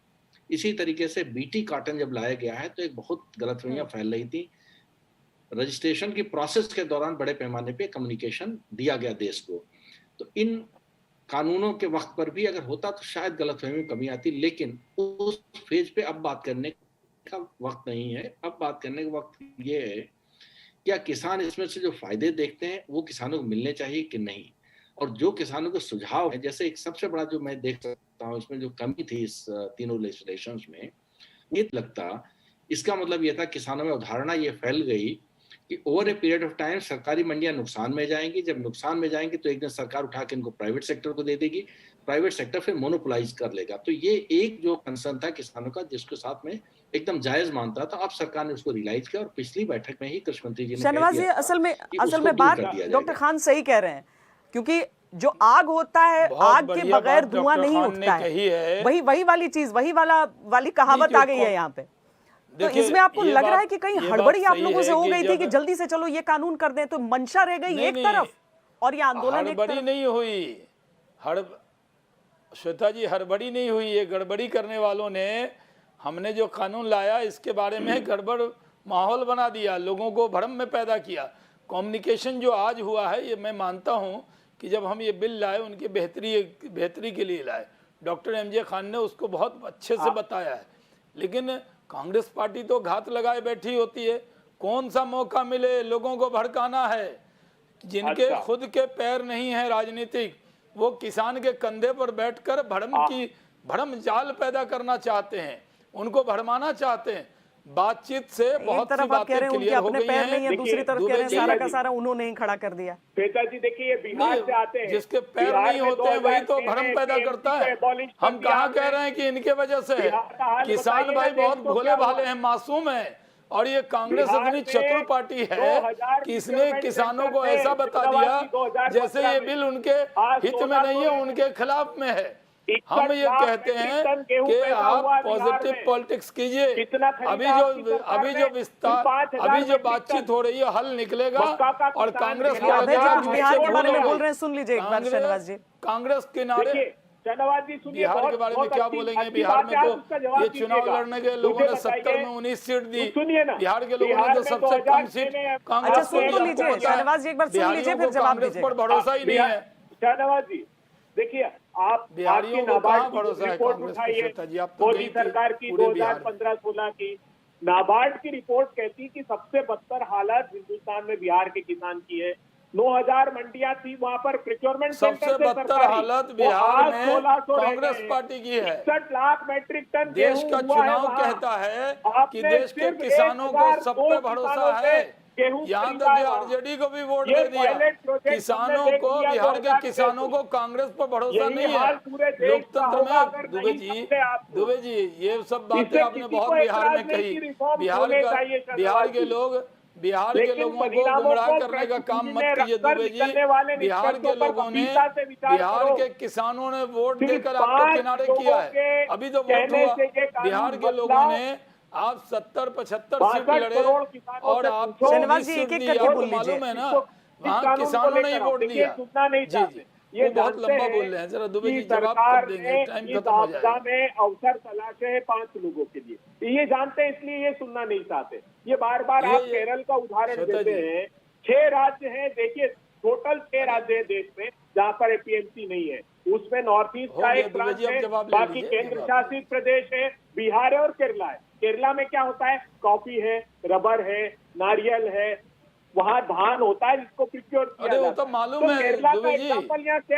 इसी तरीके से बीटी कॉटन जब लाया गया है तो एक बहुत गलतफहमियां फैल रही थी। रजिस्ट्रेशन की प्रोसेस के दौरान बड़े पैमाने पे कम्युनिकेशन दिया गया देश को। तो इन कानूनों के वक्त पर भी अगर होता तो शायद गलतफहमी में कमी आती, लेकिन उस फेज पे अब बात करने का वक्त नहीं है। अब बात करने का वक्त ये है क्या किसान इसमें से जो फायदे देखते हैं वो किसानों को मिलने चाहिए कि नहीं, और जो किसानों के सुझाव है, जैसे एक सबसे बड़ा जो मैं देख सकता हूँ इसमें जो कमी थी इस तीनों लेजिस्लेशंस में, ये लगता इसका मतलब ये था किसानों में अवधारणा ये फैल गई कि over a period of time सरकारी मंडियां नुकसान में जाएंगी। जब नुकसान में जाएंगी तो एक दिन सरकार उठा के इनको प्राइवेट सेक्टर को दे देगी, प्राइवेट सेक्टर फिर मोनोपोलाइज कर लेगा। तो ये एक जो कंसर्न था किसानों का जिसके साथ में एकदम जायज मानता था, अब सरकार ने उसको रियलाइज किया और पिछली बैठक में ही कृषि मंत्री जी ने शहनवाज जी असल में बात डॉक्टर खान सही कह रहे हैं, क्योंकि जो आग होता है आग के बगैर धुआं नहीं उठता है। वही वाली चीज, वही वाली कहावत आ गई है यहाँ पे। तो इसमें आपको लग रहा है कि कहीं हड़बड़ी आप लोगों से हो गई थी कि जल्दी से चलो ये कानून कर दें, तो मंशा रह गई एक तरफ और ये आंदोलन एक तरफ? नहीं हुई श्वेता जी, हड़बड़ी नहीं हुई। ये गड़बड़ी करने वालों ने, हमने जो कानून लाया इसके बारे में गड़बड़ माहौल बना दिया, लोगों को भ्रम में पैदा किया। कम्युनिकेशन जो आज हुआ है, ये मैं मानता हूँ कि जब हम ये बिल लाए उनकी बेहतरी के लिए लाए, डॉक्टर एमजे खान ने उसको बहुत अच्छे से बताया है। लेकिन कांग्रेस पार्टी तो घात लगाए बैठी होती है, कौन सा मौका मिले लोगों को भड़काना है। जिनके खुद के पैर नहीं है राजनीतिक, वो किसान के कंधे पर बैठकर भ्रम जाल पैदा करना चाहते हैं, उनको भरमाना चाहते हैं। बातचीत से बहुत सी बातें क्लियर हो गई हैं, दूसरी तरफ कह रहे हैं सारा का सारा उन्होंने ही खड़ा कर दिया। श्वेता जी देखिए, ये बिहार से आते हैं, जिसके पैर नहीं होते हैं वही तो भ्रम पैदा करता है। हम कहाँ कह रहे हैं कि इनके वजह से किसान भाई बहुत भोले भाले हैं, मासूम हैं, और ये कांग्रेस इतनी चतुर पार्टी है कि इसने किसानों को ऐसा बता दिया जैसे ये बिल उनके हित में नहीं है, उनके खिलाफ में है। हम ये कहते हैं कि आप पॉजिटिव पॉलिटिक्स कीजिए। अभी जो बातचीत हो रही है हल निकलेगा और कांग्रेस बिहार के बारे में बोल रहे हैं, सुन लीजिए एक बार शहनवाज जी। कांग्रेस किनारे शाहनवाज जी सुनिए, बिहार के बारे में क्या बोलेंगे? बिहार में तो ये चुनाव लड़ने के लोगों ने 70 में 19 सीट दी। सुनिए ना, बिहार के लोगों ने तो सबसे कम सीट अच्छा सुन तो लीजिए शाहनवाज जी, एक बार सुन लीजिए फिर जवाब दीजिए। पर भरोसा ही नहीं है शाहनवाज जी। देखिए आप बिहारियों को कहाँ भरोसा है रिपोर्ट कांग्रेस उठाइए, पे? जी आप तो मोदी सरकार की 2015-16 की नाबार्ड की रिपोर्ट कहती कि सबसे बदतर हालत हिंदुस्तान में बिहार के किसान की है। 9000 मंडियां थी वहां पर, प्रोक्योरमेंट सबसे बदतर हालत बिहार में कांग्रेस पार्टी की है। 61 लाख मैट्रिक टन देश का चुनाव कहता है कि देश के किसानों को सब पे भरोसा है। यहाँ तक कि आरजेडी को भी वोट दे दिया। किसानों को, बिहार के किसानों को कांग्रेस पर भरोसा नहीं है। लोकतंत्र में दुबे जी ये सब बातें आपने बहुत बिहार में कही। बिहार के लोगों को गुमराह करने का काम मत कीजिए दुबे जी। बिहार के लोगों ने, बिहार के किसानों ने वोट देकर आपको किनारे किया है। अभी तो वोट हुआ, बिहार के लोगों ने आप 70-75 सीट लड़े और आप शाहनवाज जी एक-एक करके बोल लीजिए। मालूम है ना, वहाँ किसानों ने ही वोट दिया। जी ये बहुत लंबा बोल रहे हैं, जरा दुबे जी जवाब कब देंगे? टाइम खत्म हो जाएगा। में अवसर तलाशे है 5 लोगों के लिए, ये जानते हैं, इसलिए ये सुनना नहीं चाहते। ये बार बार आप केरल का उदाहरण देते हैं। 6 राज्य हैं, देखिए टोटल 6 राज्य है देश में जहाँ पर एपीएमसी नहीं है। उसमें नॉर्थ ईस्ट का एक प्रांत है, बाकी केंद्र शासित प्रदेश है, बिहार है और केरला है। केरला में क्या होता है? कॉफी है, रबर है, नारियल है, वहाँ धान होता है जिसको प्रिक्योर किया जाता है। वो तो मालूम है दुबे जी,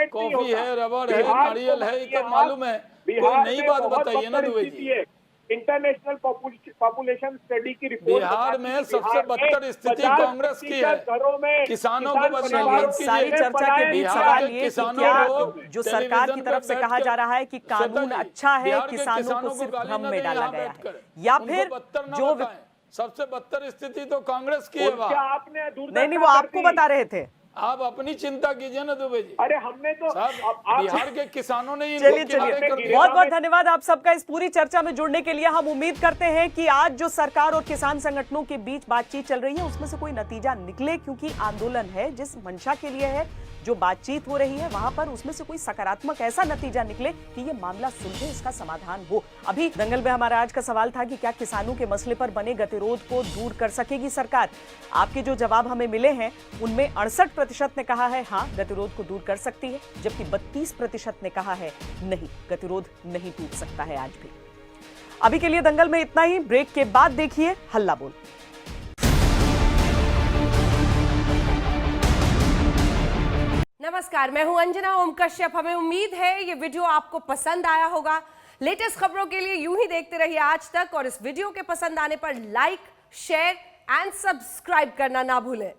कॉफी है, रबर है, नारियल है, ये तो मालूम है। कोई नई बात बताइए ना Dubey ji. International population study की रिपोर्ट बिहार में सबसे बदतर स्थिति कांग्रेस की है। किसानों को बदनाम सारी चर्चा के बीच सवाल ये कि क्या जो सरकार की तरफ से कहा जा रहा है कि कानून अच्छा है, किसानों को सिर्फ भ्रम में डाला गया है, या फिर जो सबसे बदतर स्थिति तो कांग्रेस की है? आपने नहीं, वो आपको बता रहे थे। आप अपनी चिंता कीजिए ना दुबे जी। अरे हमने तो बिहार के किसानों ने बहुत बहुत धन्यवाद आप सबका इस पूरी चर्चा में जुड़ने के लिए। हम उम्मीद करते हैं कि आज जो सरकार और किसान संगठनों के बीच बातचीत चल रही है उसमें से कोई नतीजा निकले, क्योंकि आंदोलन है जिस मंशा के लिए है, जो बातचीत हो रही है वहां पर उसमें से कोई सकारात्मक ऐसा नतीजा निकले कि ये मामला सुलझे, इसका समाधान हो। अभी दंगल में हमारा आज का सवाल था कि क्या किसानों के मसले पर बने गतिरोध को दूर कर सकेगी सरकार? आपके जो जवाब हमें मिले हैं उनमें 68% ने कहा है हाँ गतिरोध को दूर कर सकती है, जबकि 32% ने कहा है नहीं, गतिरोध नहीं टूट सकता है आज भी। अभी के लिए दंगल में इतना ही। ब्रेक के बाद देखिए हल्ला बोल। नमस्कार, मैं हूं अंजना ओम कश्यप। हमें उम्मीद है ये वीडियो आपको पसंद आया होगा। लेटेस्ट खबरों के लिए यूं ही देखते रहिए आज तक, और इस वीडियो के पसंद आने पर लाइक, शेयर एंड सब्सक्राइब करना ना भूलें।